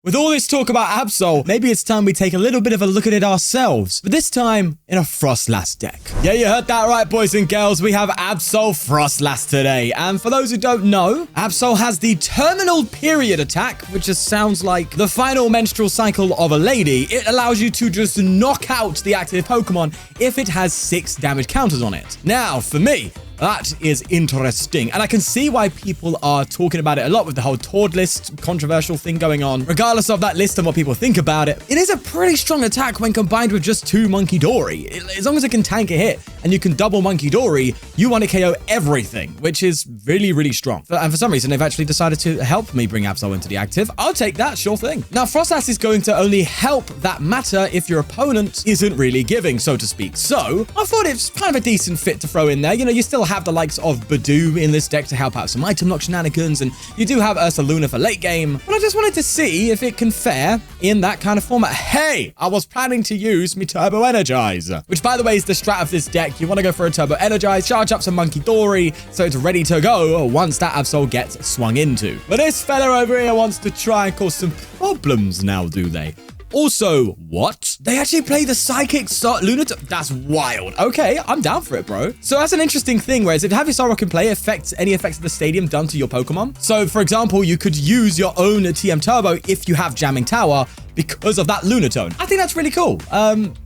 With all this talk about Absol, maybe it's time we take a little bit of a look at it ourselves, but this time in a Froslass deck. Yeah, you heard that right, boys and girls. We have Absol Froslass today. And for those who don't know, Absol has the terminal period attack, which just sounds like the final menstrual cycle of a lady. It allows you to just knock out the active Pokemon if it has 6 damage counters on it. Now, for me, that is interesting, and I can see why people are talking about it a lot with the whole Tord list controversial thing going on. Regardless of that list and what people think about it, it is a pretty strong attack when combined with just 2 Monkey Dory. As long as it can tank a hit and you can double Monkey Dory, you want to KO everything, which is really, really strong. And for some reason, they've actually decided to help me bring Absol into the active. I'll take that, sure thing. Now, Froslass is going to only help that matter if your opponent isn't really giving, so to speak. So, I thought it's kind of a decent fit to throw in there. You know, you still have the likes of Badoo in this deck to help out some item lock shenanigans, and you do have Ursaluna for late game, but I just wanted to see if it can fare in that kind of format. Hey, I was planning to use me Turbo Energize, which by the way is the strat of this deck. You want to go for a Turbo Energize, charge up some Monkey Dory, so it's ready to go once that Absol gets swung into. But this fella over here wants to try and cause some problems now, do they? Also, what? They actually play the Psychic Lunatic? That's wild. Okay, I'm down for it, bro. So that's an interesting thing, whereas if you have your Solrock in play, affects any effects of the stadium done to your Pokemon. So, for example, you could use your own TM Turbo if you have Jamming Tower because of that Lunatone. I think that's really cool.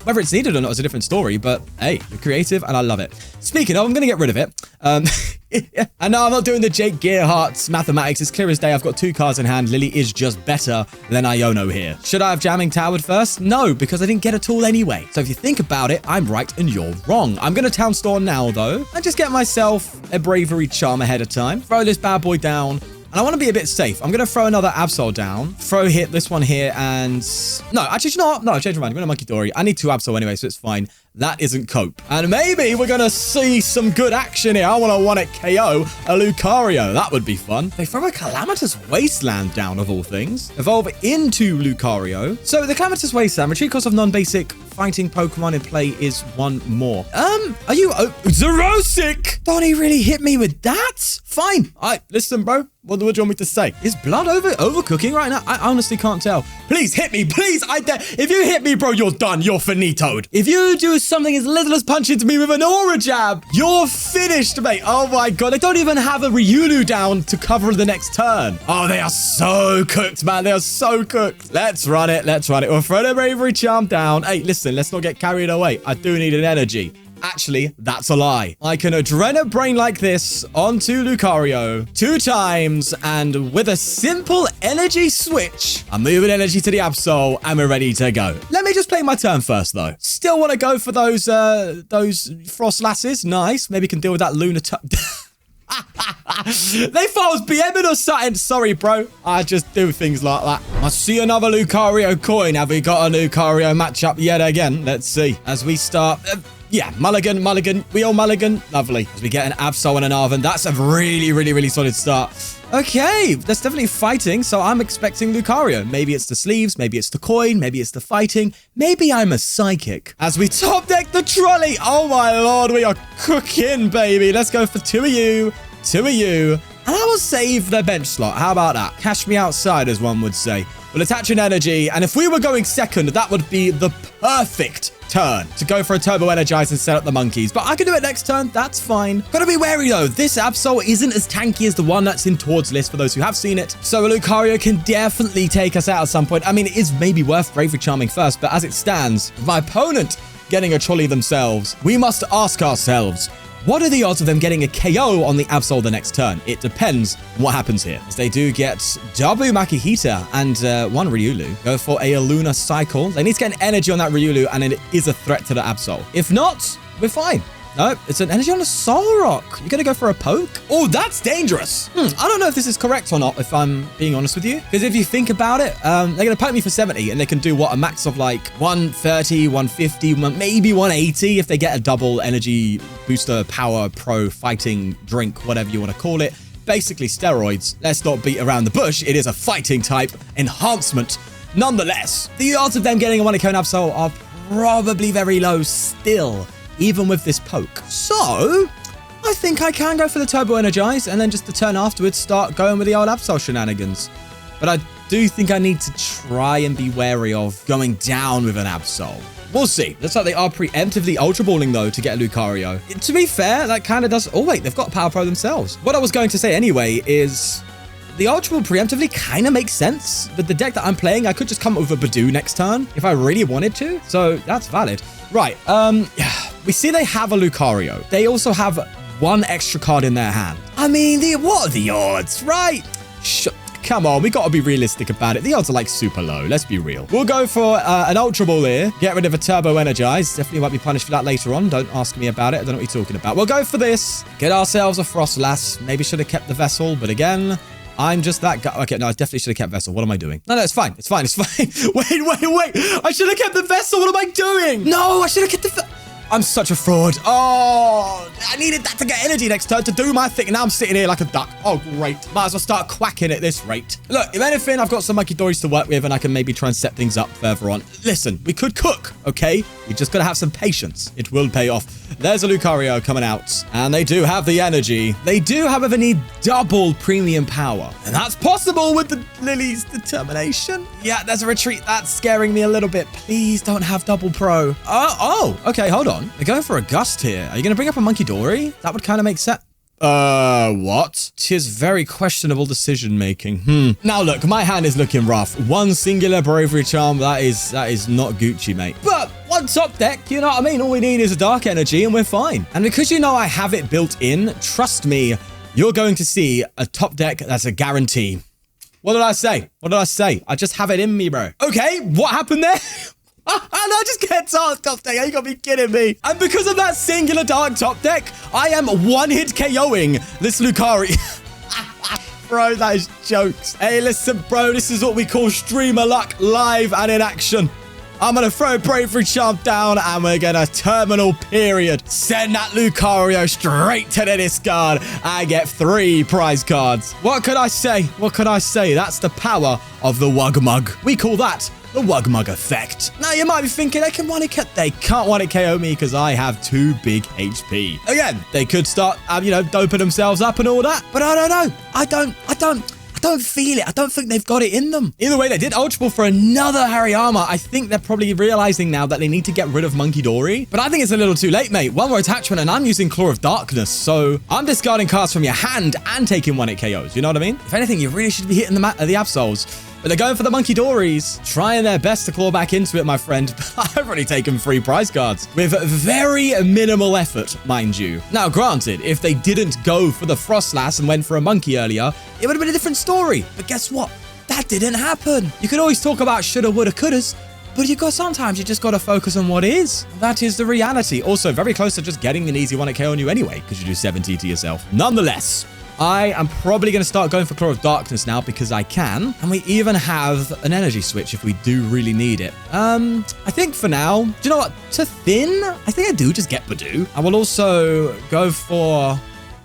Whether it's needed or not is a different story, but hey, you're creative and I love it. Speaking of, I'm going to get rid of it. And no, I'm not doing the Jake Gearhart's mathematics. It's clear as day. I've got 2 cards in hand. Lily is just better than Iono here. Should I have Jamming Towered first? No, because I didn't get a tool anyway. So if you think about it, I'm right and you're wrong. I'm going to Town Store now, though, and just get myself a Bravery Charm ahead of time. Throw this bad boy down. And I want to be a bit safe. I'm going to throw another Absol down. Hit this one here and... No, actually, you know what? No, I changed my mind. I'm going to Monkey Dory. I need 2 Absol anyway, so it's fine. That isn't cope. And maybe we're going to see some good action here. I want to KO a Lucario. That would be fun. They throw a Calamitous Wasteland down, of all things. Evolve into Lucario. So the Calamitous Wasteland, retreat cost of non-basic fighting Pokemon in play is 1 more. Are you... Zerosic! Don't he really hit me with that? Fine. All right, listen, bro. What do you want me to say? Is blood overcooking right now? I honestly can't tell. Please hit me, please. I dare. If you hit me, bro, you're done. You're finitoed. If you do something as little as punch into me with an Aura Jab, you're finished, mate. Oh my god. They don't even have a Riolu down to cover the next turn. Oh, they are so cooked, man. They are so cooked. Let's run it. Let's run it. We'll throw the Bravery Charm down. Hey, listen, let's not get carried away. I do need an energy. Actually, that's a lie. I can Adrena Brain like this onto Lucario 2 times, and with a simple energy switch, I'm moving energy to the Absol, and we're ready to go. Let me just play my turn first, though. Still want to go for those Frostlasses. Nice. Maybe can deal with that Lunatone. They thought I was BMing or something. Sorry, bro. I just do things like that. I see another Lucario coin. Have we got a Lucario matchup yet again? Let's see. As we start... yeah, mulligan. We all mulligan. Lovely. As we get an Absol and an Arven. That's a really, really, really solid start. Okay, that's definitely fighting, so I'm expecting Lucario. Maybe it's the sleeves, maybe it's the coin, maybe it's the fighting, maybe I'm a psychic. As we top deck the trolley. Oh my lord, we are cooking, baby. Let's go for 2 of you, 2 of you. And I will save the bench slot. How about that? Cash me outside, as one would say. We'll attach an energy, and if we were going second, that would be the perfect turn to go for a Turbo Energize and set up the monkeys. But I can do it next turn. That's fine. Gotta be wary, though. This Absol isn't as tanky as the one that's in Tord's list, for those who have seen it. So Lucario can definitely take us out at some point. I mean, it is maybe worth Bravery Charming first, but as it stands, my opponent getting a trolley themselves, we must ask ourselves, what are the odds of them getting a KO on the Absol the next turn? It depends what happens here. As they do get Dabu Makihita and 1 Riolu. Go for a Luna Cycle. They need to get an energy on that Riolu, and it is a threat to the Absol. If not, we're fine. No, it's an energy on a Solrock. You're going to go for a poke? Oh, that's dangerous. I don't know if this is correct or not, if I'm being honest with you. Because if you think about it, they're going to poke me for 70, and they can do, what, a max of like 130, 150, maybe 180 if they get a double energy booster power pro fighting drink, whatever you want to call it. Basically steroids. Let's not beat around the bush. It is a fighting type enhancement. Nonetheless, the odds of them getting a 1-cone Absol are probably very low still, even with this poke. So, I think I can go for the Turbo Energize and then just the turn afterwards start going with the old Absol shenanigans. But I do think I need to try and be wary of going down with an Absol. We'll see. Looks like they are preemptively Ultra Balling, though, to get a Lucario. To be fair, that kind of does... Oh, wait, they've got Power Pro themselves. What I was going to say anyway is... The Ultra Ball preemptively kind of makes sense. But the deck that I'm playing, I could just come up with a Badoo next turn if I really wanted to. So that's valid. Right. We see they have a Lucario. They also have one extra card in their hand. I mean, what are the odds, right? Come on, we got to be realistic about it. The odds are like super low. Let's be real. We'll go for an Ultra Ball here. Get rid of a Turbo Energize. Definitely might be punished for that later on. Don't ask me about it. I don't know what you're talking about. We'll go for this. Get ourselves a Froslass. Maybe should have kept the Vessel, but again... I'm just that guy. Okay, no, I definitely should have kept Vessel. What am I doing? No, it's fine. It's fine. It's fine. Wait. I should have kept the Vessel. What am I doing? No, I should have kept the... I'm such a fraud. Oh, I needed that to get energy next turn to do my thing. And now I'm sitting here like a duck. Oh, great. Might as well start quacking at this rate. Look, if anything, I've got some Monkey Dories to work with and I can maybe try and set things up further on. Listen, we could cook, okay? We just got to have some patience. It will pay off. There's a Lucario coming out. And they do have the energy. They do, however, need double premium power. And that's possible with the Lily's determination. Yeah, there's a retreat. That's scaring me a little bit. Please don't have double pro. Oh, okay, hold on. They're going for a Gust here. Are you going to bring up a Monkey Dory? That would kind of make sense. What? Tis very questionable decision making. Now look, my hand is looking rough. One singular Bravery Charm, that is not Gucci, mate. But one top deck, you know what I mean? All we need is a Dark Energy and we're fine. And because you know I have it built in, trust me, you're going to see a top deck that's a guarantee. What did I say? I just have it in me, bro. Okay, what happened there? And I just get Dark top deck. You gotta be kidding me. And because of that singular Dark top deck, I am one-hit KOing this Lucario. Bro, that is jokes. Hey, listen, bro. This is what we call streamer luck live and in action. I'm going to throw Bravery Charm down and we're going to terminal period. Send that Lucario straight to the discard. I get 3 prize cards. What could I say? That's the power of the Wugmug. We call that the Wugmug effect. Now, you might be thinking, they can't 1-hit KO me because I have 2 big HP. Again, they could start, doping themselves up and all that. But I don't know. I don't feel it. I don't think they've got it in them. Either way, they did Ultra Ball for another Hariyama. I think they're probably realizing now that they need to get rid of Monkey Dory. But I think it's a little too late, mate. One more attachment and I'm using Claw of Darkness. So I'm discarding cards from your hand and taking 1-hit KOs. You know what I mean? If anything, you really should be hitting the Absols. But they're going for the Monkey Dories, trying their best to claw back into it, my friend. I've already taken 3 prize cards with very minimal effort, mind you. Now, granted, if they didn't go for the Froslass and went for a monkey earlier, it would have been a different story. But guess what? That didn't happen. You can always talk about shoulda, woulda, couldas, but sometimes you just got to focus on what is. That is the reality. Also, very close to just getting an easy 1-hit KO on you anyway, because you do 70 to yourself. Nonetheless, I am probably going to start going for Claw of Darkness now because I can. And we even have an energy switch if we do really need it. I think for now, do you know what? To thin, I think I do just get Badoo. I will also go for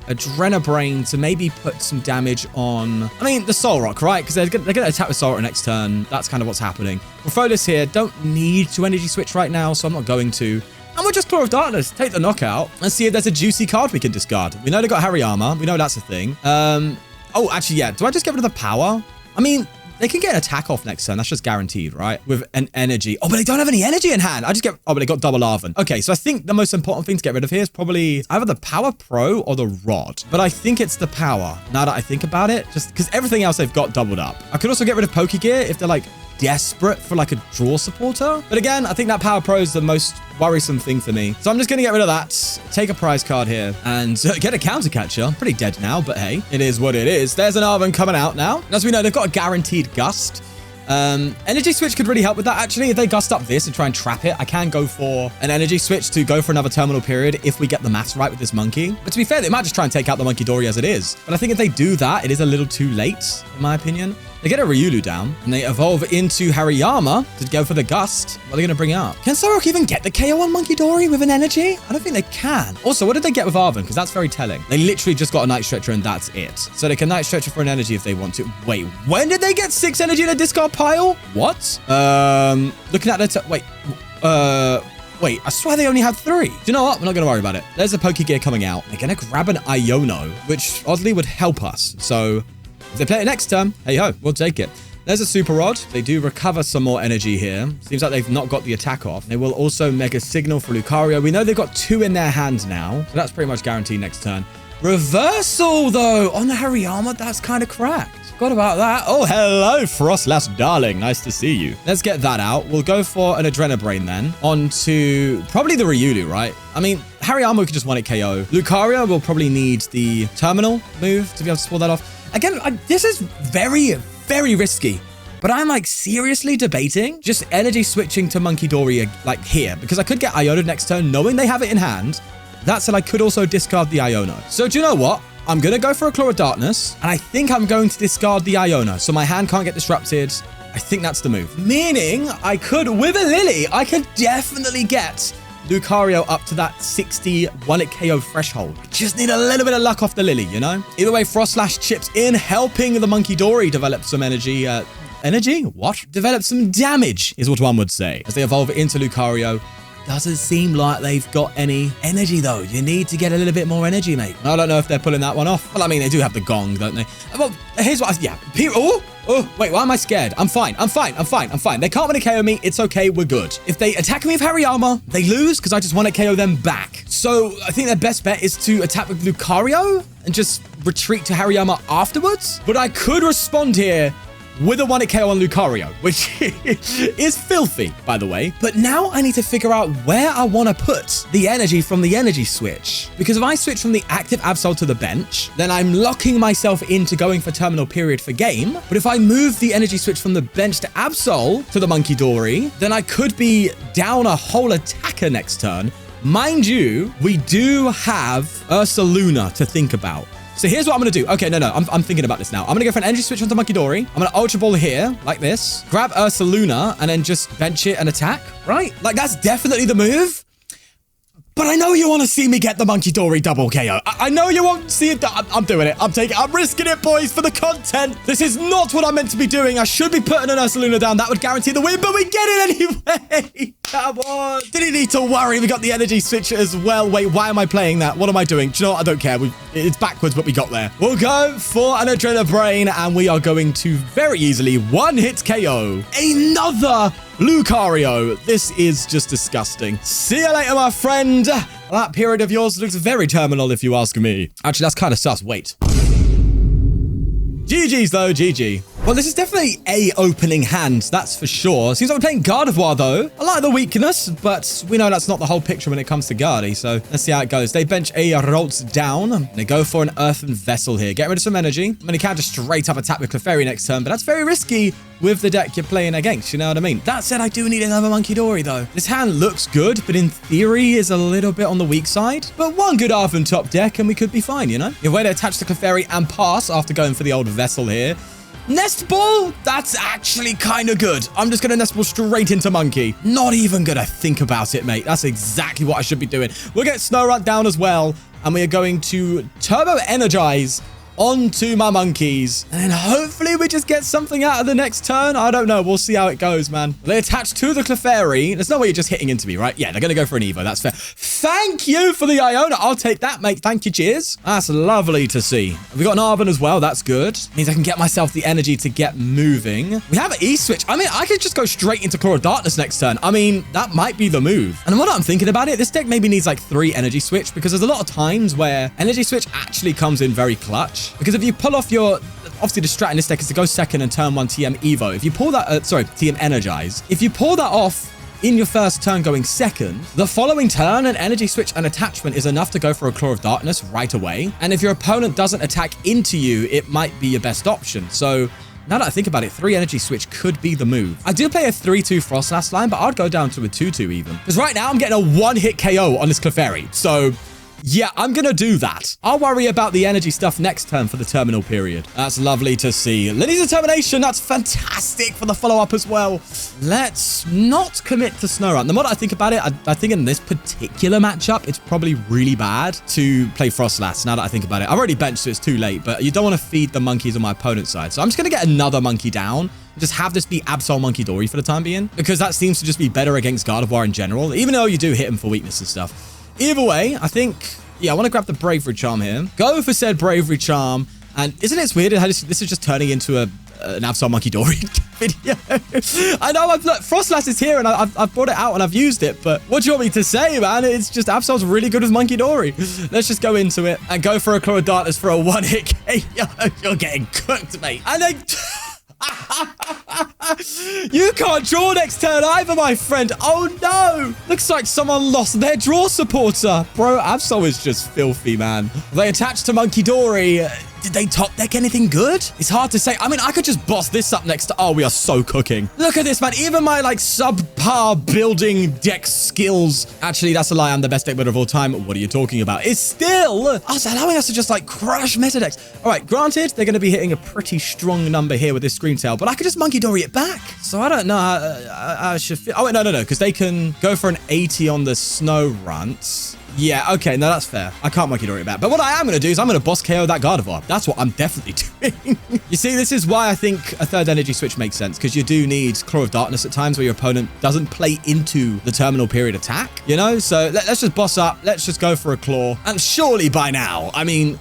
Adrenabrain to maybe put some damage on, the Soul Rock, right? Because they're going to attack with Soul Rock next turn. That's kind of what's happening. We'll throw this here. Don't need to energy switch right now, so I'm not going to. And we'll just Claw of Darkness, take the knockout, and see if there's a juicy card we can discard. We know they got Hariyama. We know that's a thing. Oh, actually, yeah. Do I just get rid of the power? They can get an attack off next turn. That's just guaranteed, right? With an energy. Oh, but they don't have any energy in hand. Oh, but they got double Arven. Okay, so I think the most important thing to get rid of here is probably either the Power Pro or the Rod. But I think it's the Power, now that I think about it. Just because everything else they've got doubled up. I could also get rid of Pokegear if they're, desperate for, a draw supporter. But again, I think that Power Pro is the most worrisome thing for me. So I'm just going to get rid of that, take a prize card here, and get a counter catcher. Pretty dead now, but hey, it is what it is. There's an Arven coming out now. And as we know, they've got a guaranteed Gust. Energy switch could really help with that, actually. If they gust up this and try and trap it, I can go for an energy switch to go for another terminal period if we get the maths right with this monkey. But to be fair, they might just try and take out the Monkey Dory as it is. But I think if they do that, it is a little too late, in my opinion. They get a Ryulu down, and they evolve into Hariyama to go for the Gust. What are they going to bring out? Can Sorok even get the KO on Monkey Dory with an energy? I don't think they can. Also, what did they get with Arven? Because that's very telling. They literally just got a Night Stretcher, and that's it. So they can Night Stretcher for an energy if they want to. Wait, when did they get 6 energy in a discard pile? What? Looking at their... Wait, I swear they only had 3. Do you know what? We're not going to worry about it. There's a Pokegear coming out. They're going to grab an Iono, which oddly would help us. So... if they play it next turn, hey ho, we'll take it. There's a super rod. They do recover some more energy here. Seems like they've not got the attack off. They will also mega signal for Lucario. We know they've got 2 in their hands now. So that's pretty much guaranteed next turn. Reversal, though, on the Hariyama. That's kind of cracked. Forgot about that. Oh, hello, Froslass, darling. Nice to see you. Let's get that out. We'll go for an Adrenabrain then. On to probably the Ryulu, right? I mean, Hariyama could just 1-hit KO. Lucario will probably need the Terminal move to be able to pull that off. Again, this is very, very risky. But I'm like seriously debating just energy switching to Munkidori like here. Because I could get Iono next turn knowing they have it in hand. That said, I could also discard the Iono. So do you know what? I'm going to go for a Claw of Darkness, and I think I'm going to discard the Iono, so my hand can't get disrupted. I think that's the move. Meaning, I could, with a Lily, I could definitely get Lucario up to that 60 1-hit KO threshold. Just need a little bit of luck off the Lily, you know? Either way, Froslass chips in, helping the Munkidori develop some energy. Energy? What? Develop some damage, is what one would say. As they evolve into Lucario. Doesn't seem like they've got any energy, though. You need to get a little bit more energy, mate. I don't know if they're pulling that one off. Well, I mean, they do have the gong, don't they? Well, here's what wait, why am I scared? I'm fine. They can't win a KO me. It's okay. We're good. If they attack me with Hariyama, they lose because I just want to KO them back. So I think their best bet is to attack with Lucario and just retreat to Hariyama afterwards. But I could respond here with a 1-hit KO on Lucario, which is filthy, by the way. But now I need to figure out where I want to put the energy from the energy switch. Because if I switch from the active Absol to the bench, then I'm locking myself into going for terminal period for game. But if I move the energy switch from the bench to Absol to the Munkidori, then I could be down a whole attacker next turn. Mind you, we do have Ursaluna to think about. So here's what I'm going to do. Okay, no. I'm thinking about this now. I'm going to go for an energy switch onto Munkidori. I'm going to Ultra Ball here, like this. Grab Ursaluna, and then just bench it and attack, right? Like, that's definitely the move. But I know you want to see me get the Munkidori double KO. I know you won't see it. I'm doing it. I'm risking it, boys, for the content. This is not what I'm meant to be doing. I should be putting an Ursaluna down. That would guarantee the win, but we get it anyway. Come on. Didn't need to worry. We got the energy switch as well. Wait, why am I playing that? What am I doing? Do you know what? I don't care. It's backwards, but we got there. We'll go for an Adrenabrain, and we are going to very easily 1-hit KO. Another Lucario. This is just disgusting. See you later, my friend. That period of yours looks very terminal, if you ask me. Actually, that's kind of sus. Wait. GG's, though. GG. Well, this is definitely a opening hand, that's for sure. Seems like we're playing Gardevoir, though. I like the weakness, but we know that's not the whole picture when it comes to Gardy, so let's see how it goes. They bench a Ralts down. They go for an Earthen Vessel here. Get rid of some energy. I mean, you can't just straight up attack with Clefairy next turn, but that's very risky with the deck you're playing against, you know what I mean? That said, I do need another Munkidori, though. This hand looks good, but in theory is a little bit on the weak side. But one good Arven top deck, and we could be fine, you know? Your way to attach the Clefairy and pass after going for the old Vessel here. Nest Ball? That's actually kind of good. I'm just going to Nest Ball straight into Monkey. Not even going to think about it, mate. That's exactly what I should be doing. We'll get Snorunt down as well, and we are going to Turbo Energize onto my monkeys. And then hopefully we just get something out of the next turn. I don't know. We'll see how it goes, man. They attach to the Clefairy. There's no way you're just hitting into me, right? Yeah, they're going to go for an Evo. That's fair. Thank you for the Iona. I'll take that, mate. Thank you. Cheers. That's lovely to see. We got an Arven as well. That's good. Means I can get myself the energy to get moving. We have an E-Switch. I mean, I could just go straight into Claw of Darkness next turn. I mean, that might be the move. And what I'm thinking about it, this deck maybe needs like 3 Energy Switch because there's a lot of times where Energy Switch actually comes in very clutch. Because if you pull off your, obviously the strat in this deck is to go second and turn 1 TM Evo. If you pull that, TM Energize. If you pull that off in your first turn going second, the following turn, an Energy Switch and attachment is enough to go for a Claw of Darkness right away. And if your opponent doesn't attack into you, it might be your best option. So now that I think about it, 3 Energy Switch could be the move. I do play a 3-2 Froslass line, but I'd go down to a 2-2 even. Because right now I'm getting a 1-hit KO on this Clefairy. So yeah, I'm going to do that. I'll worry about the energy stuff next turn for the terminal period. That's lovely to see. Lily's Determination, that's fantastic for the follow-up as well. Let's not commit to Snorunt. The more I think about it, I think in this particular matchup, it's probably really bad to play Froslass now that I think about it. I've already benched, so it's too late, but you don't want to feed the monkeys on my opponent's side. So I'm just going to get another monkey down. Just have this be Absol Munkidori for the time being, because that seems to just be better against Gardevoir in general, even though you do hit him for weakness and stuff. Either way, I think, yeah, I want to grab the Bravery Charm here. Go for said Bravery Charm. And isn't it weird how this is just turning into an Absol Monkey Dory video. I know, look, Froslass is here, and I've brought it out, and I've used it, but what do you want me to say, man? It's just Absol's really good with Monkey Dory. Let's just go into it and go for a Claw of Darkness for a one-hit KO. You're getting cooked, mate. And then... You can't draw next turn either, my friend. Oh, no. Looks like someone lost their draw supporter. Bro, Absol is just filthy, man. They attached to Monkey Dory. Did they top deck anything good? It's hard to say. I mean, I could just boss this up next to... Oh, we are so cooking. Look at this, man. Even my, like, subpar building deck skills. Actually, that's a lie. I'm the best deck builder of all time. What are you talking about? It's still allowing us to just, like, crush meta decks. All right, granted, they're going to be hitting a pretty strong number here with this Scream Tail, but I could just Monkey Dory it back. So I don't know how I should feel. Oh, wait, no, because they can go for an 80 on the Snow Runts. Yeah, okay, no, that's fair. I can't Monkey Dory it back. But what I am going to do is I'm going to boss KO that Gardevoir. That's what I'm definitely doing. You see, this is why I think a third energy switch makes sense, because you do need Claw of Darkness at times where your opponent doesn't play into the terminal period attack, you know? So let's just boss up. Let's just go for a Claw. And surely by now, I mean...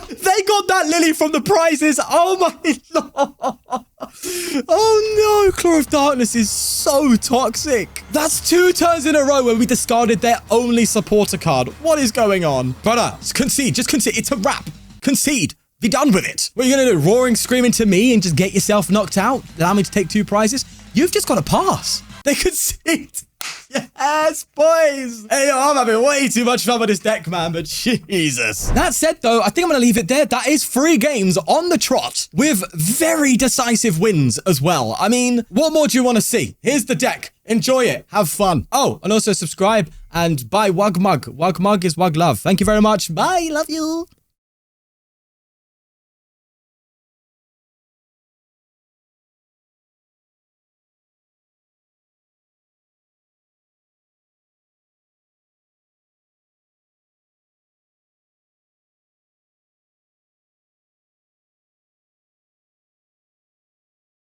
They got that Lily from the prizes. Oh, my Lord. Oh, no. Claw of Darkness is so toxic. That's 2 turns in a row where we discarded their only supporter card. What is going on? Brother, just concede. Just concede. It's a wrap. Concede. Be done with it. What are you going to do? Roaring, screaming to me and just get yourself knocked out? Allow me to take 2 prizes? You've just got to pass. They concede. Yes, boys. Hey, yo, I'm having way too much fun with this deck, man, but Jesus. That said, though, I think I'm going to leave it there. That is 3 games on the trot with very decisive wins as well. I mean, what more do you want to see? Here's the deck. Enjoy it. Have fun. Oh, and also subscribe and buy Wug Mug. Wug Mug is Wug Love. Thank you very much. Bye. Love you.